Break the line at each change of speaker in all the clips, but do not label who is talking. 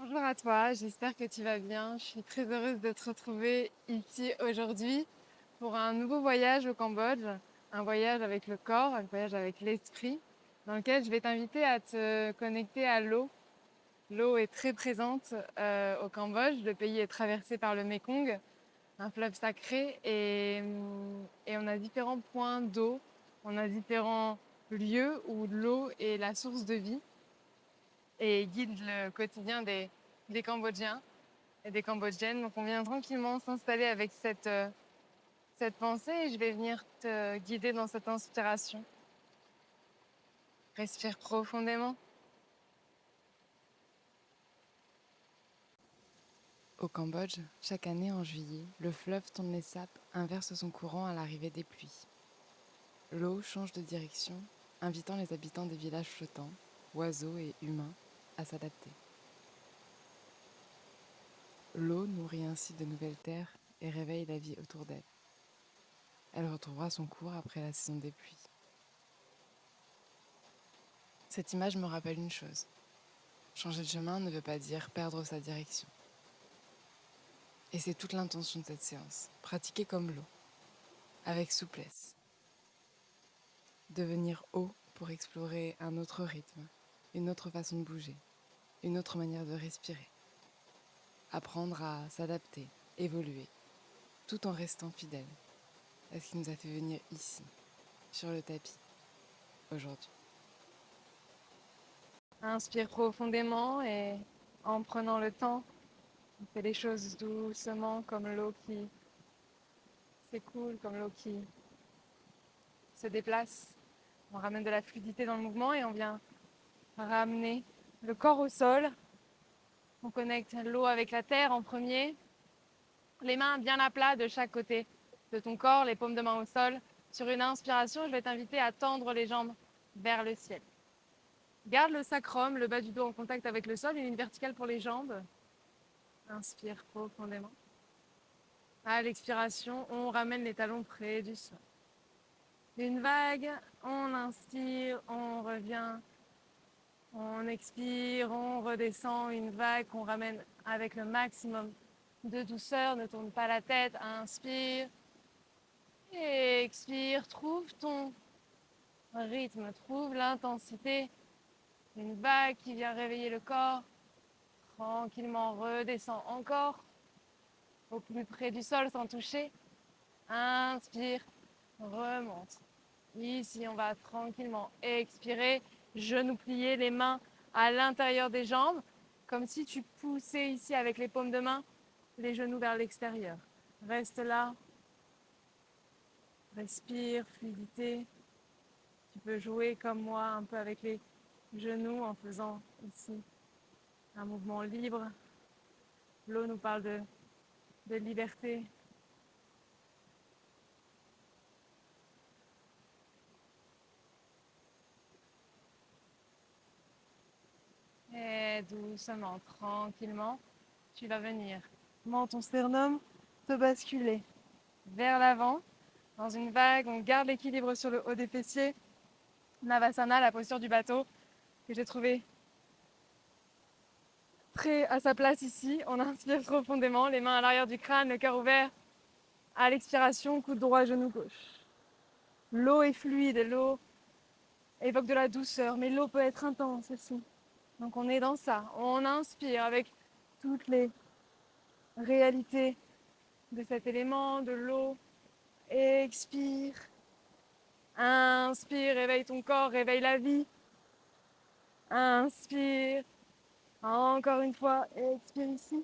Bonjour à toi, j'espère que tu vas bien. Je suis très heureuse de te retrouver ici aujourd'hui pour un nouveau voyage au Cambodge, un voyage avec le corps, un voyage avec l'esprit, dans lequel je vais t'inviter à te connecter à l'eau. L'eau est très présente au Cambodge. Le pays est traversé par le Mékong, un fleuve sacré, et on a différents points d'eau, on a différents lieux où l'eau est la source de vie et guide le quotidien des Cambodgiens et des Cambodgiennes. Donc on vient tranquillement s'installer avec cette pensée et je vais venir te guider dans cette inspiration. Respire profondément. Au Cambodge, chaque année en juillet, le fleuve Tonlé Sap inverse son courant à l'arrivée des pluies. L'eau change de direction, invitant les habitants des villages flottants, oiseaux et humains, à s'adapter. L'eau nourrit ainsi de nouvelles terres et réveille la vie autour d'elle. Elle retrouvera son cours après la saison des pluies. Cette image me rappelle une chose. Changer de chemin ne veut pas dire perdre sa direction. Et c'est toute l'intention de cette séance. Pratiquer comme l'eau, avec souplesse. Devenir haut pour explorer un autre rythme, une autre façon de bouger, une autre manière de respirer. Apprendre à s'adapter, évoluer, tout en restant fidèle à ce qui nous a fait venir ici, sur le tapis, aujourd'hui. Inspire profondément et en prenant le temps, on fait les choses doucement comme l'eau qui s'écoule, comme l'eau qui se déplace. On ramène de la fluidité dans le mouvement et on vient ramener le corps au sol. On connecte l'eau avec la terre en premier. Les mains bien à plat de chaque côté de ton corps, les paumes de main au sol. Sur une inspiration, je vais t'inviter à tendre les jambes vers le ciel. Garde le sacrum, le bas du dos en contact avec le sol, une ligne verticale pour les jambes. Inspire profondément. À l'expiration, on ramène les talons près du sol. Une vague, on inspire, on revient, on expire, on redescend, une vague qu'on ramène avec le maximum de douceur, ne tourne pas la tête, inspire, et expire, trouve ton rythme, trouve l'intensité, une vague qui vient réveiller le corps, tranquillement redescend encore, au plus près du sol sans toucher, inspire, remonte. Ici, on va tranquillement expirer, genoux pliés, les mains à l'intérieur des jambes, comme si tu poussais ici avec les paumes de main les genoux vers l'extérieur. Reste là, respire, fluidité. Tu peux jouer comme moi un peu avec les genoux en faisant ici un mouvement libre. L'eau nous parle de liberté. Et doucement, tranquillement, tu vas venir. Ton sternum te basculer vers l'avant. Dans une vague, on garde l'équilibre sur le haut des fessiers. Navasana, la posture du bateau, que j'ai trouvé très à sa place ici. On inspire profondément, les mains à l'arrière du crâne, le cœur ouvert. À l'expiration, coude droit, genou gauche. L'eau est fluide, l'eau évoque de la douceur, mais l'eau peut être intense aussi. Donc on est dans ça. On inspire avec toutes les réalités de cet élément, de l'eau. Expire. Inspire, réveille ton corps, réveille la vie. Inspire. Encore une fois, expire ici.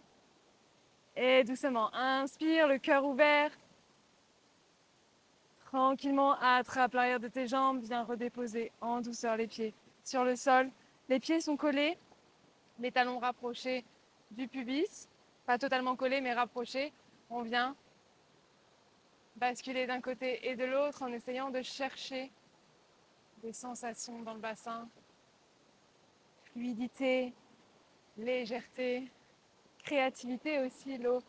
Et doucement, inspire, le cœur ouvert. Tranquillement, attrape l'arrière de tes jambes, viens redéposer en douceur les pieds sur le sol. Les pieds sont collés, les talons rapprochés du pubis. Pas totalement collés, mais rapprochés. On vient basculer d'un côté et de l'autre en essayant de chercher des sensations dans le bassin. Fluidité, légèreté, créativité aussi, l'eau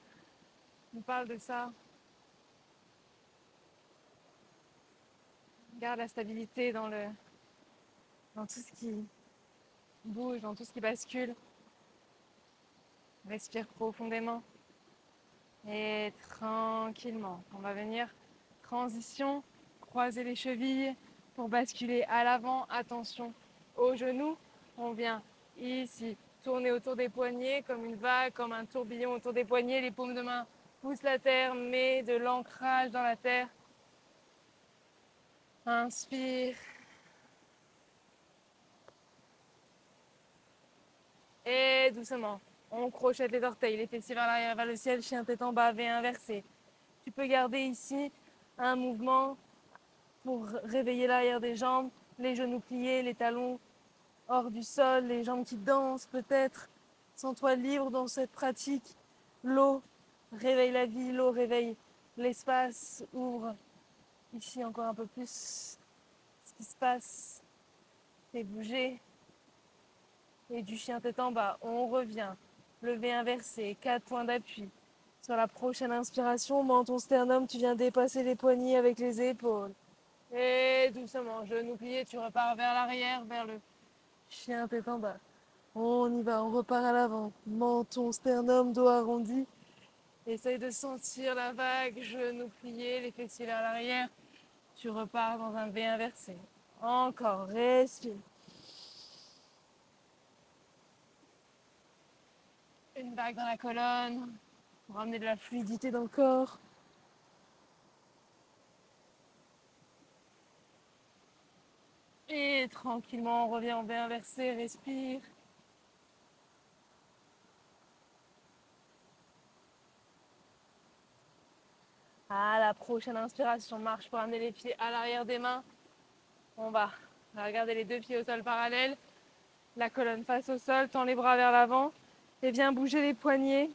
nous parle de ça. Garde la stabilité dans tout ce qui bouge, dans tout ce qui bascule. Respire profondément et tranquillement. On va venir transition, croiser les chevilles pour basculer à l'avant. Attention aux genoux. On vient ici tourner autour des poignets comme une vague, comme un tourbillon autour des poignets. Les paumes de main poussent la terre, mais de l'ancrage dans la terre. Inspire. Et doucement, on crochette les orteils, les fessiers vers l'arrière, vers le ciel, chien tête en bas, V inversé. Tu peux garder ici un mouvement pour réveiller l'arrière des jambes, les genoux pliés, les talons hors du sol, les jambes qui dansent peut-être. Sens-toi libre dans cette pratique. L'eau réveille la vie, l'eau réveille l'espace, ouvre ici encore un peu plus ce qui se passe, fait bouger. Et du chien tête en bas, on revient. Levé inversé, 4 points d'appui. Sur la prochaine inspiration, menton sternum, tu viens dépasser les poignets avec les épaules. Et doucement, genou plié, tu repars vers l'arrière, vers le chien tête en bas. On y va, on repart à l'avant. Menton, sternum, dos arrondi. Essaye de sentir la vague, genou plié, les fessiers vers l'arrière. Tu repars dans un V inversé. Encore, respire. Une vague dans la colonne pour ramener de la fluidité dans le corps. Et tranquillement, on revient en V inversé, respire. À la prochaine inspiration, marche pour amener les pieds à l'arrière des mains. On va regarder les deux pieds au sol parallèles. La colonne face au sol, tends les bras vers l'avant et viens bouger les poignets.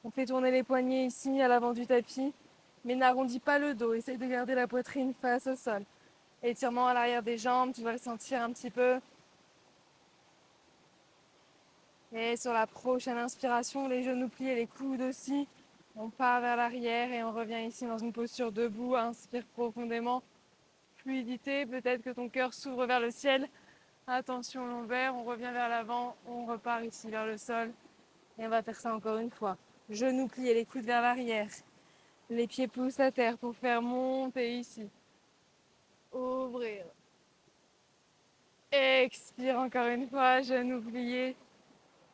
On fait tourner les poignets ici à l'avant du tapis, mais n'arrondis pas le dos. Essaye de garder la poitrine face au sol. Étirement à l'arrière des jambes, tu vas le sentir un petit peu. Et sur la prochaine inspiration, les genoux pliés, les coudes aussi. On part vers l'arrière et on revient ici dans une posture debout. Inspire profondément. Fluidité, peut-être que ton cœur s'ouvre vers le ciel. Attention lombaire, on revient vers l'avant, on repart ici vers le sol. Et on va faire ça encore une fois. Genoux pliés, les coudes vers l'arrière. Les pieds poussent à terre pour faire monter ici. Ouvrir. Expire encore une fois, genoux pliés.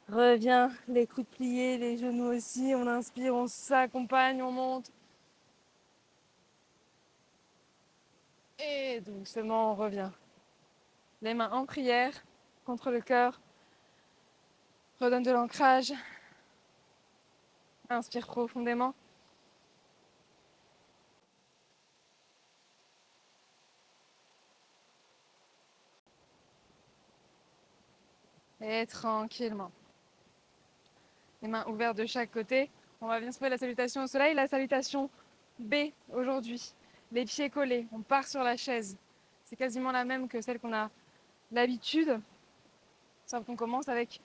Reviens, les coudes pliés, les genoux aussi. On inspire, on s'accompagne, on monte. Et doucement, on revient. Les mains en prière contre le cœur. Redonne de l'ancrage. Inspire profondément. Et tranquillement. Les mains ouvertes de chaque côté. On va bien se mettre la salutation au soleil. La salutation B aujourd'hui. Les pieds collés. On part sur la chaise. C'est quasiment la même que celle qu'on a l'habitude. Sauf qu'on commence avec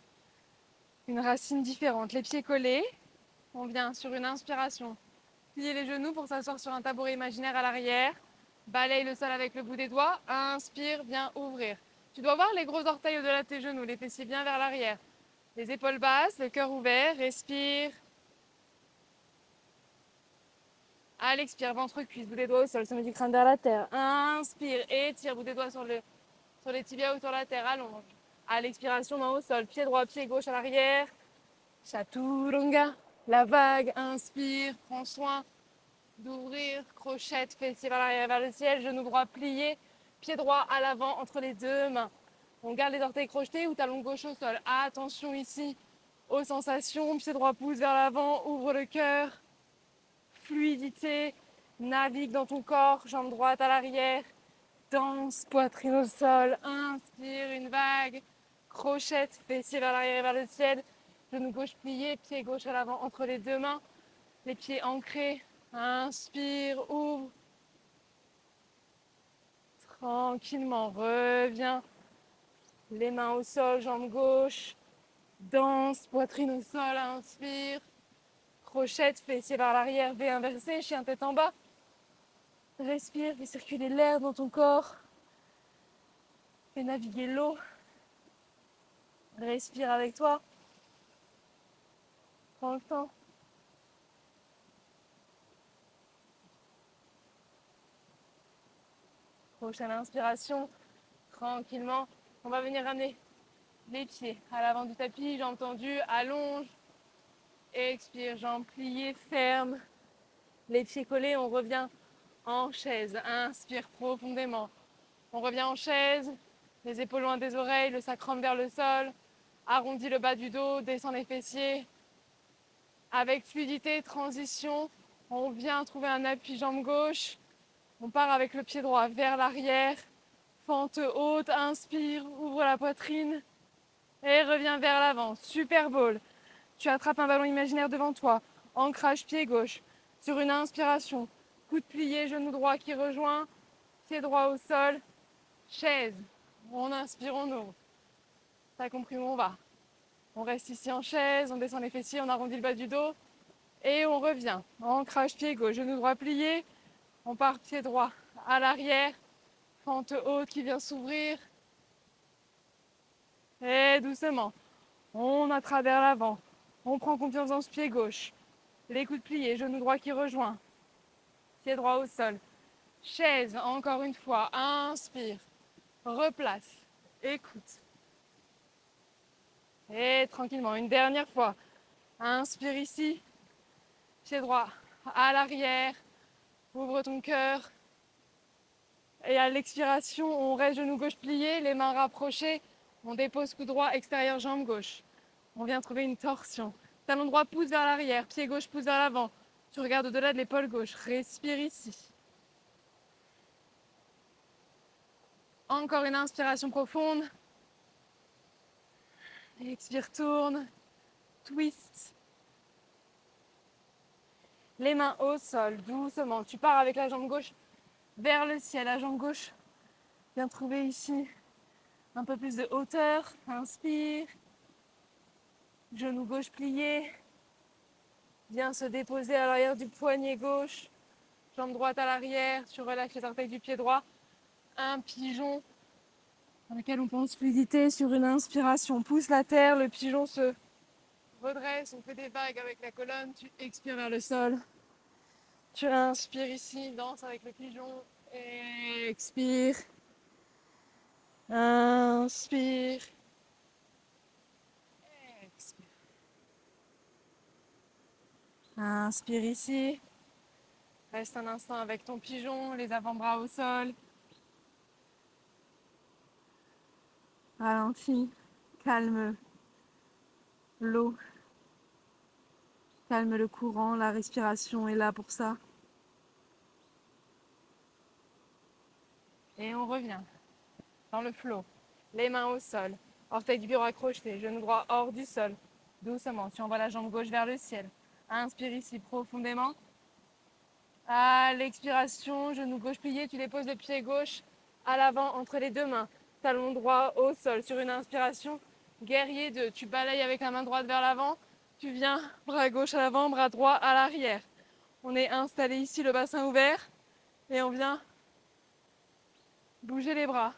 une racine différente. Les pieds collés. On vient sur une inspiration. Plier les genoux pour s'asseoir sur un tabouret imaginaire à l'arrière. Balaye le sol avec le bout des doigts. Inspire, viens ouvrir. Tu dois voir les gros orteils au-delà de tes genoux, les fessiers bien vers l'arrière. Les épaules basses, le cœur ouvert. Respire. À l'expire, ventre cuisse, bout des doigts au sol, sommet du crâne vers la terre. Inspire, étire, bout des doigts sur les tibias ou sur la terre, allonge. À l'expiration, main au sol, pied droit, pied gauche à l'arrière. Chaturanga, la vague, inspire, prends soin d'ouvrir, crochette, fessier vers l'arrière, vers le ciel, genou droit plié, pied droit à l'avant entre les deux mains. On garde les orteils crochetés ou talon gauche au sol. Attention ici aux sensations, pied droit pousse vers l'avant, ouvre le cœur. Fluidité, navigue dans ton corps, jambe droite à l'arrière, danse, poitrine au sol, inspire, une vague, crochette, fessier vers l'arrière et vers le ciel, genou gauche plié, pied gauche à l'avant entre les deux mains, les pieds ancrés, inspire, ouvre, tranquillement, reviens, les mains au sol, jambe gauche, danse, poitrine au sol, inspire, crochette, fessier vers l'arrière, V inversé, chien tête en bas. Respire, fais circuler l'air dans ton corps. Fais naviguer l'eau. Respire avec toi. Prends le temps. Prochaine inspiration, tranquillement. On va venir ramener les pieds à l'avant du tapis, jambes tendues, allonge. Expire, jambes pliées, ferme. Les pieds collés, on revient en chaise. Inspire profondément. On revient en chaise, les épaules loin des oreilles, le sacrum vers le sol. Arrondis le bas du dos, descend les fessiers. Avec fluidité, transition, on vient trouver un appui jambe gauche. On part avec le pied droit vers l'arrière. Fente haute, inspire, ouvre la poitrine et reviens vers l'avant. Super Bowl. Tu attrapes un ballon imaginaire devant toi. Ancrage pied gauche. Sur une inspiration, coude plié, genou droit qui rejoint. Pied droit au sol. Chaise. On inspire, on ouvre. T'as compris où on va. On reste ici en chaise, on descend les fessiers, on arrondit le bas du dos. Et on revient. Ancrage pied gauche, genou droit plié. On part pied droit à l'arrière. Fente haute qui vient s'ouvrir. Et doucement, on attrape vers l'avant. On prend confiance dans ce pied gauche. Les coudes pliés, genou droit qui rejoint. Pied droit au sol. Chaise, encore une fois. Inspire. Replace. Écoute. Et tranquillement, une dernière fois. Inspire ici. Pied droit à l'arrière. Ouvre ton cœur. Et à l'expiration, on reste genou gauche plié, les mains rapprochées. On dépose coude droit, extérieur, jambe gauche. On vient trouver une torsion. Talon droit pousse vers l'arrière, pied gauche pousse vers l'avant. Tu regardes au-delà de l'épaule gauche. Respire ici. Encore une inspiration profonde. Expire, tourne. Twist. Les mains au sol, doucement. Tu pars avec la jambe gauche vers le ciel. La jambe gauche vient trouver ici un peu plus de hauteur. Inspire. Genou gauche plié. Viens se déposer à l'arrière du poignet gauche. Jambe droite à l'arrière. Tu relâches les orteils du pied droit. Un pigeon dans lequel on pense fluidité sur une inspiration. Pousse la terre, le pigeon se redresse. On fait des vagues avec la colonne. Tu expires vers le sol. Tu inspires ici, danse avec le pigeon. Expire. Inspire. Expire. Inspire ici. Reste un instant avec ton pigeon, les avant-bras au sol. Ralentis. Calme l'eau. Calme le courant. La respiration est là pour ça. Et on revient dans le flot. Les mains au sol. Orteil du bureau accroché. Genou droit hors du sol. Doucement. Tu envoies la jambe gauche vers le ciel. Inspire ici profondément. À l'expiration, genou gauche plié, tu déposes le pied gauche à l'avant entre les deux mains. Talon droit au sol. Sur une inspiration, guerrier 2. Tu balayes avec la main droite vers l'avant. Tu viens, bras gauche à l'avant, bras droit à l'arrière. On est installé ici, le bassin ouvert. Et on vient bouger les bras.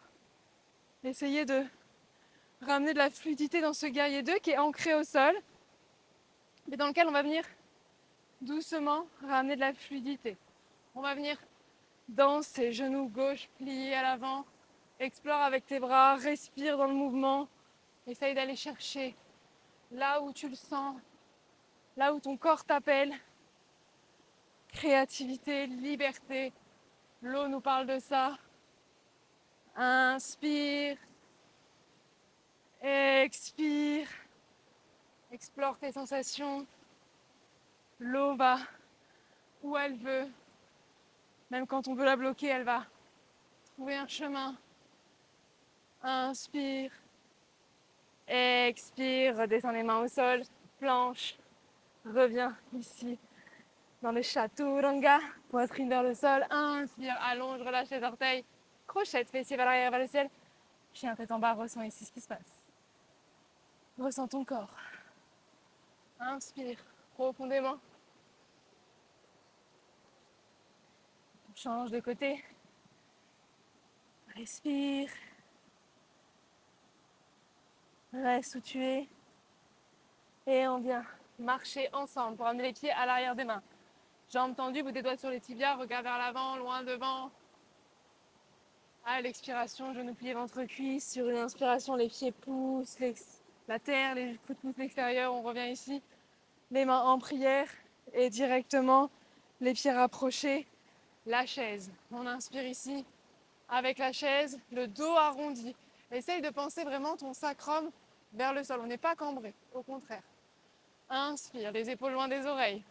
Essayez de ramener de la fluidité dans ce guerrier 2 qui est ancré au sol. Mais dans lequel on va venir doucement ramener de la fluidité. On va venir danser, genoux gauche pliés à l'avant. Explore avec tes bras, respire dans le mouvement. Essaye d'aller chercher là où tu le sens, là où ton corps t'appelle. Créativité, liberté. L'eau nous parle de ça. Inspire. Expire. Explore tes sensations. L'eau va où elle veut. Même quand on veut la bloquer, elle va trouver un chemin. Inspire. Expire. Redescends les mains au sol. Planche. Reviens ici dans le chaturanga. Poitrine vers le sol. Inspire. Allonge. Relâche les orteils. Crochette. Fessier vers l'arrière, vers le ciel. Chien tête en bas. Ressens ici ce qui se passe. Ressens ton corps. Inspire profondément. Change de côté. Respire. Reste où tu es. Et on vient marcher ensemble pour amener les pieds à l'arrière des mains. Jambes tendues, bout des doigts sur les tibias, regard vers l'avant, loin devant. À l'expiration, genoux pliés, ventre cuisse. Sur une inspiration, les pieds poussent la terre, les coudes poussent l'extérieur. On revient ici, les mains en prière et directement les pieds rapprochés. La chaise. On inspire ici avec la chaise, le dos arrondi. Essaye de penser vraiment ton sacrum vers le sol. On n'est pas cambré, au contraire. Inspire, les épaules loin des oreilles.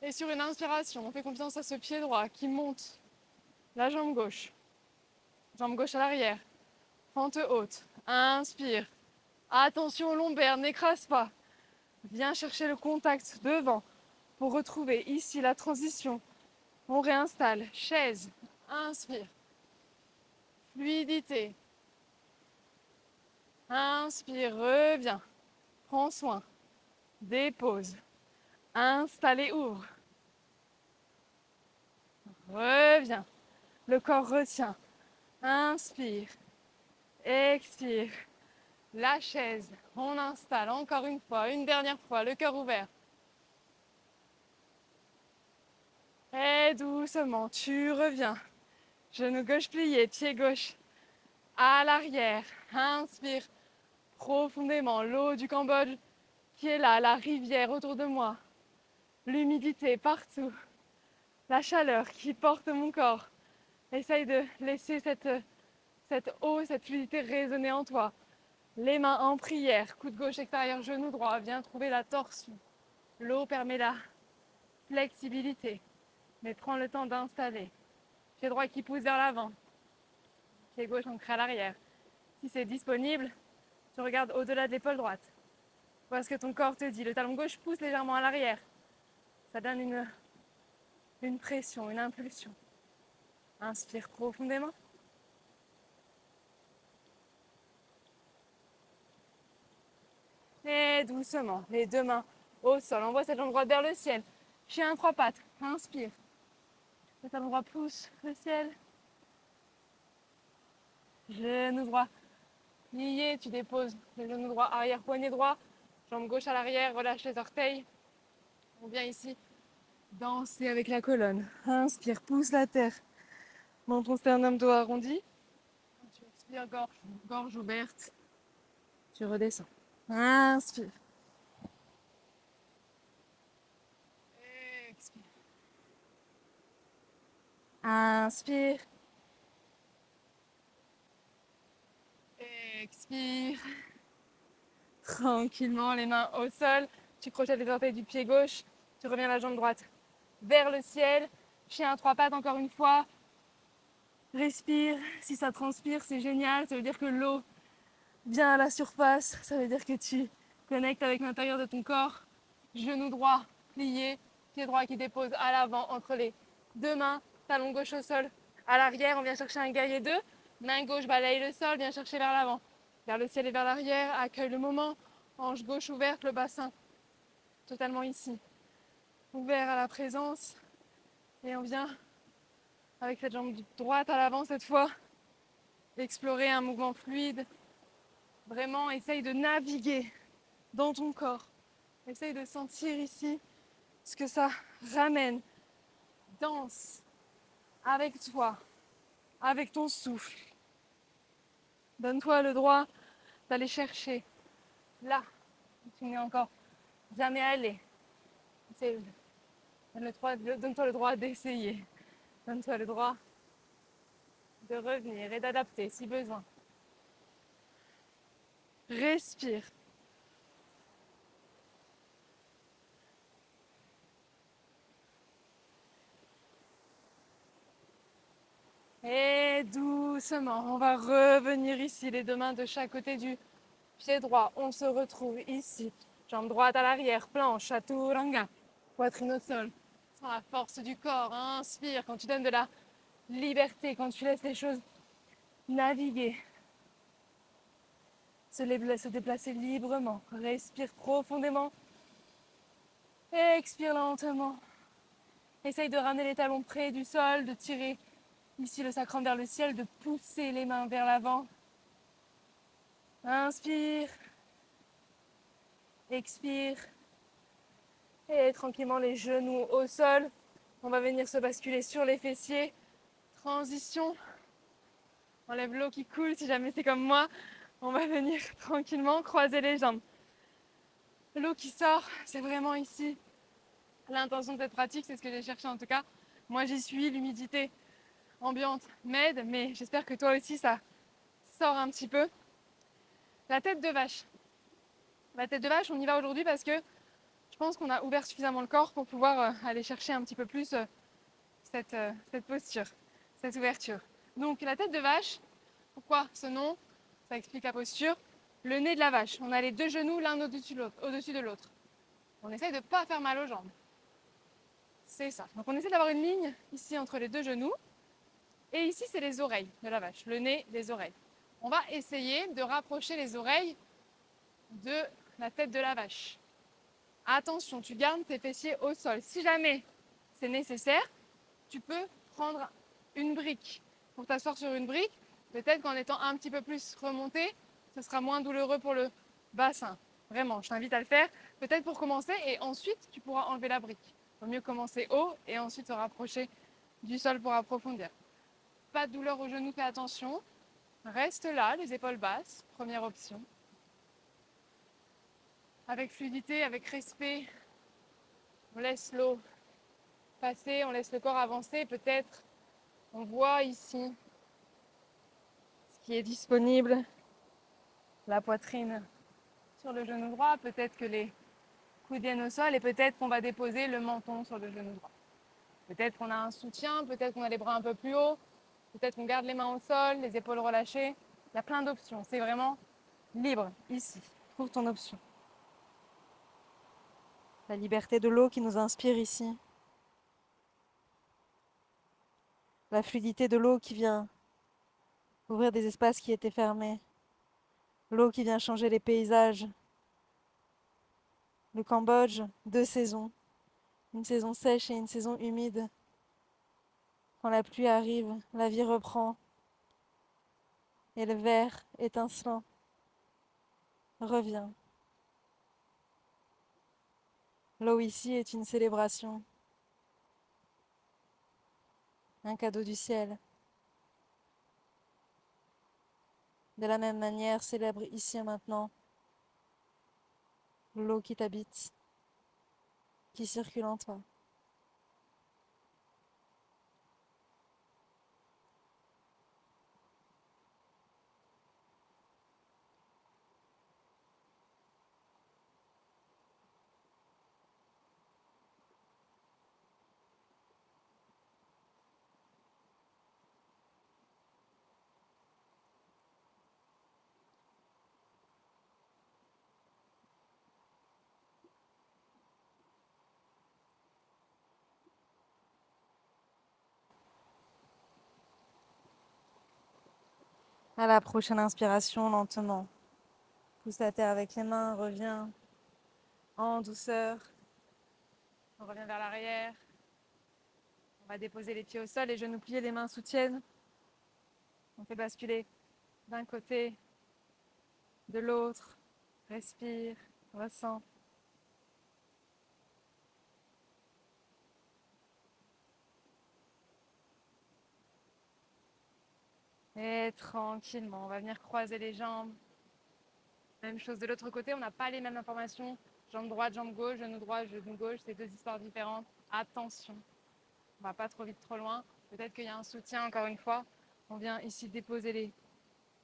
Et sur une inspiration, on fait confiance à ce pied droit qui monte. La jambe gauche. Jambe gauche à l'arrière. Pente haute. Inspire. Attention au lombaire, n'écrase pas. Viens chercher le contact devant pour retrouver ici la transition. On réinstalle. Chaise. Inspire. Fluidité. Inspire, reviens. Prends soin. Dépose. Installe et ouvre. Reviens. Le corps retient. Inspire. Expire. La chaise. On installe encore une fois, une dernière fois, le cœur ouvert. Et doucement, tu reviens. Genou gauche plié, pied gauche à l'arrière. Inspire profondément. L'eau du Cambodge qui est là, la rivière autour de moi. L'humidité partout. La chaleur qui porte mon corps. Essaye de laisser cette eau, cette fluidité résonner en toi. Les mains en prière, coude gauche extérieur, genou droit. Viens trouver la torsion. L'eau permet la flexibilité, mais prends le temps d'installer. Pied droit qui pousse vers l'avant. Pied gauche ancré à l'arrière. Si c'est disponible, tu regardes au-delà de l'épaule droite. Vois ce que ton corps te dit. Le talon gauche pousse légèrement à l'arrière. Ça donne une pression, une impulsion. Inspire profondément. Et doucement, les deux mains au sol. Envoie cette jambe droite vers le ciel. Chien trois pattes. Inspire. Le talon droit pousse le ciel. Genou droit plié. Tu déposes le genou droit arrière, poignet droit. Jambe gauche à l'arrière. Relâche les orteils. On vient ici danser avec la colonne. Inspire, pousse la terre. Dans ton sternum, dos arrondi. Tu expires, gorge ouverte. Tu redescends. Inspire. Expire. Inspire. Expire. Tranquillement, les mains au sol. Tu crochettes les orteils du pied gauche. Tu reviens la jambe droite vers le ciel. Chien à trois pattes encore une fois. Respire. Si ça transpire, c'est génial. Ça veut dire que l'eau vient à la surface. Ça veut dire que tu connectes avec l'intérieur de ton corps. Genou droit plié. Pied droit qui dépose à l'avant entre les deux mains. Talon gauche au sol. À l'arrière, on vient chercher un guerrier 2. Main gauche balaye le sol. Viens chercher vers l'avant. Vers le ciel et vers l'arrière. Accueille le moment. Hanche gauche ouverte, le bassin totalement ici. Ouvert à la présence. Et on vient avec cette jambe droite à l'avant cette fois. Explorer un mouvement fluide. Vraiment, essaye de naviguer dans ton corps. Essaye de sentir ici ce que ça ramène. Danse avec toi, avec ton souffle. Donne-toi le droit d'aller chercher là où tu n'es encore jamais allé. Donne-toi le droit d'essayer. Donne-toi le droit de revenir et d'adapter si besoin. Respire. Et doucement, on va revenir ici, les deux mains de chaque côté du pied droit. On se retrouve ici. Jambe droite à l'arrière, planche, chaturanga. Poitrine au sol. Sans la force du corps, inspire. Quand tu donnes de la liberté, quand tu laisses les choses naviguer, se déplacer librement. Respire profondément. Expire lentement. Essaye de ramener les talons près du sol, de tirer ici le sacrum vers le ciel, de pousser les mains vers l'avant. Inspire. Expire. Et tranquillement les genoux au sol. On va venir se basculer sur les fessiers. Transition. On enlève l'eau qui coule si jamais c'est comme moi. On va venir tranquillement croiser les jambes. L'eau qui sort, c'est vraiment ici l'intention de cette pratique, c'est ce que j'ai cherché en tout cas. Moi j'y suis, l'humidité ambiante m'aide, mais j'espère que toi aussi ça sort un petit peu. La tête de vache. La tête de vache, on y va aujourd'hui parce que je pense qu'on a ouvert suffisamment le corps pour pouvoir aller chercher un petit peu plus cette posture, cette ouverture. Donc la tête de vache, pourquoi ce nom? Ça explique la posture. Le nez de la vache, on a les deux genoux l'un au-dessus de l'autre. On essaye de ne pas faire mal aux jambes. C'est ça. Donc on essaie d'avoir une ligne ici entre les deux genoux. Et ici, c'est les oreilles de la vache, le nez, les oreilles. On va essayer de rapprocher les oreilles de la tête de la vache. Attention, tu gardes tes fessiers au sol. Si jamais c'est nécessaire, tu peux prendre une brique pour t'asseoir sur une brique. Peut-être qu'en étant un petit peu plus remonté, ce sera moins douloureux pour le bassin. Vraiment, je t'invite à le faire. Peut-être pour commencer et ensuite tu pourras enlever la brique. Il vaut mieux commencer haut et ensuite se rapprocher du sol pour approfondir. Pas de douleur au genou, fais attention. Reste là, les épaules basses, première option. Avec fluidité, avec respect, on laisse l'eau passer, on laisse le corps avancer. Peut-être on voit ici ce qui est disponible, la poitrine sur le genou droit, peut-être que les coudes viennent au sol et peut-être qu'on va déposer le menton sur le genou droit. Peut-être qu'on a un soutien, peut-être qu'on a les bras un peu plus hauts, peut-être qu'on garde les mains au sol, les épaules relâchées. Il y a plein d'options, c'est vraiment libre ici. Trouve ton option. La liberté de l'eau qui nous inspire ici. La fluidité de l'eau qui vient ouvrir des espaces qui étaient fermés. L'eau qui vient changer les paysages. Le Cambodge, deux saisons. Une saison sèche et une saison humide. Quand la pluie arrive, la vie reprend. Et le vert étincelant revient. L'eau ici est une célébration. Un cadeau du ciel. De la même manière, célèbre ici et maintenant l'eau qui t'habite, qui circule en toi. À la prochaine inspiration, lentement. Pousse la terre avec les mains, reviens en douceur. On revient vers l'arrière. On va déposer les pieds au sol, les genoux pliés, les mains soutiennent. On fait basculer d'un côté, de l'autre. Respire, ressens. Et tranquillement, on va venir croiser les jambes. Même chose de l'autre côté, on n'a pas les mêmes informations. Jambe droite, jambe gauche, genou droit, genou gauche, c'est deux histoires différentes. Attention, on va pas trop vite, trop loin. Peut-être qu'il y a un soutien, encore une fois. On vient ici déposer les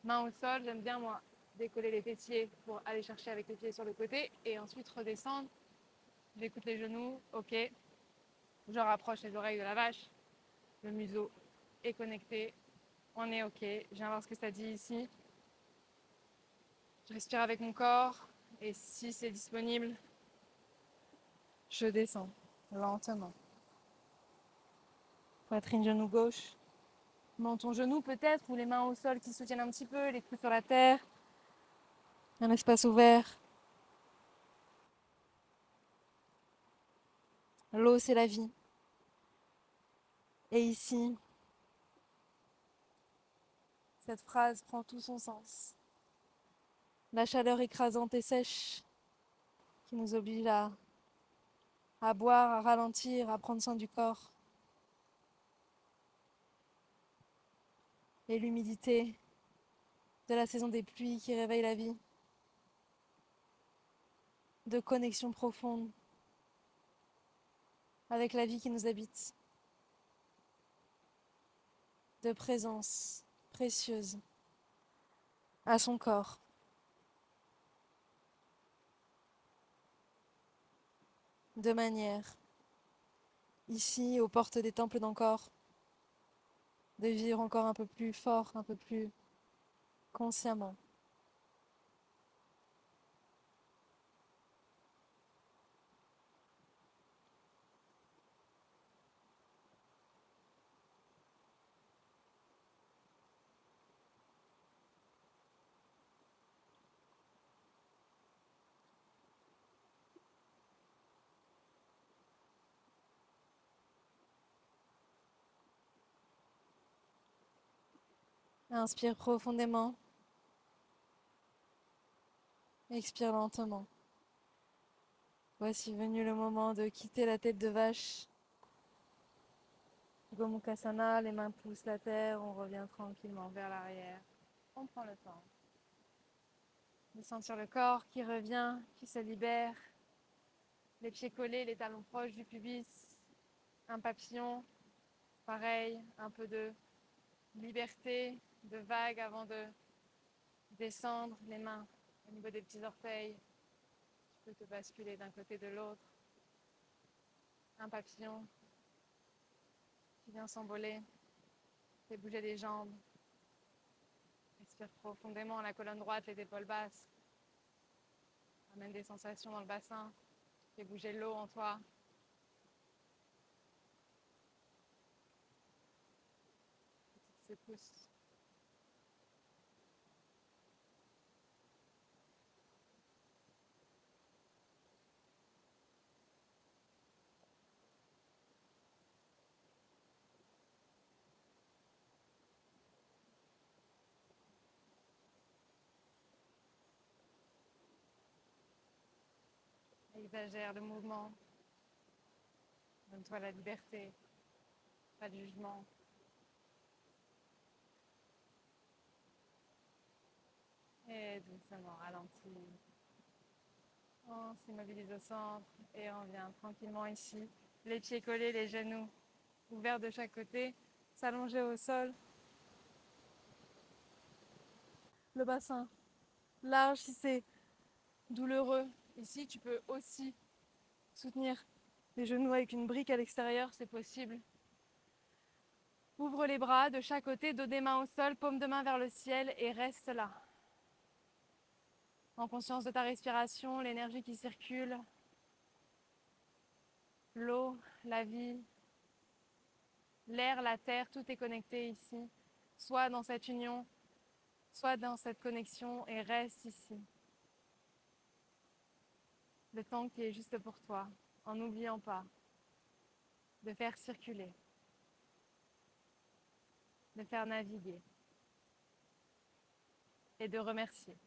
mains au sol. J'aime bien, moi, décoller les fessiers pour aller chercher avec les pieds sur le côté et ensuite redescendre. J'écoute les genoux, ok. Je rapproche les oreilles de la vache. Le museau est connecté. On est ok. Je viens voir ce que ça dit ici. Je respire avec mon corps et si c'est disponible, je descends lentement. Poitrine, genou gauche. Menton, genou peut-être, ou les mains au sol qui soutiennent un petit peu, les coudes sur la terre. Un espace ouvert. L'eau, c'est la vie. Et ici, cette phrase prend tout son sens. La chaleur écrasante et sèche qui nous oblige à à boire, à ralentir, à prendre soin du corps. Et l'humidité de la saison des pluies qui réveille la vie, de connexion profonde avec la vie qui nous habite, de présence précieuse à son corps, de manière, ici, aux portes des temples d'Angkor, de vivre encore un peu plus fort, un peu plus consciemment. Inspire profondément, expire lentement. Voici venu le moment de quitter la tête de vache. Gomukhasana, les mains poussent la terre, on revient tranquillement vers l'arrière. On prend le temps de sentir le corps qui revient, qui se libère, les pieds collés, les talons proches du pubis, un papillon, pareil, un peu de liberté, de vague avant de descendre les mains au niveau des petits orteils. Tu peux te basculer d'un côté de l'autre. Un papillon qui vient s'envoler, fait bouger les jambes. Respire profondément la colonne droite, les épaules basses. Amène des sensations dans le bassin. Fais bouger l'eau en toi. Petite secousse. Exagère le mouvement. Donne-toi la liberté. Pas de jugement. Et doucement ralentis. On s'immobilise au centre et on vient tranquillement ici. Les pieds collés, les genoux ouverts de chaque côté. S'allonger au sol. Le bassin large si c'est douloureux. Ici, tu peux aussi soutenir les genoux avec une brique à l'extérieur, c'est possible. Ouvre les bras de chaque côté, dos des mains au sol, paume de main vers le ciel et reste là. En conscience de ta respiration, l'énergie qui circule, l'eau, la vie, l'air, la terre, tout est connecté ici. Sois dans cette union, sois dans cette connexion et reste ici. Le temps qui est juste pour toi, en n'oubliant pas de faire circuler, de faire naviguer et de remercier.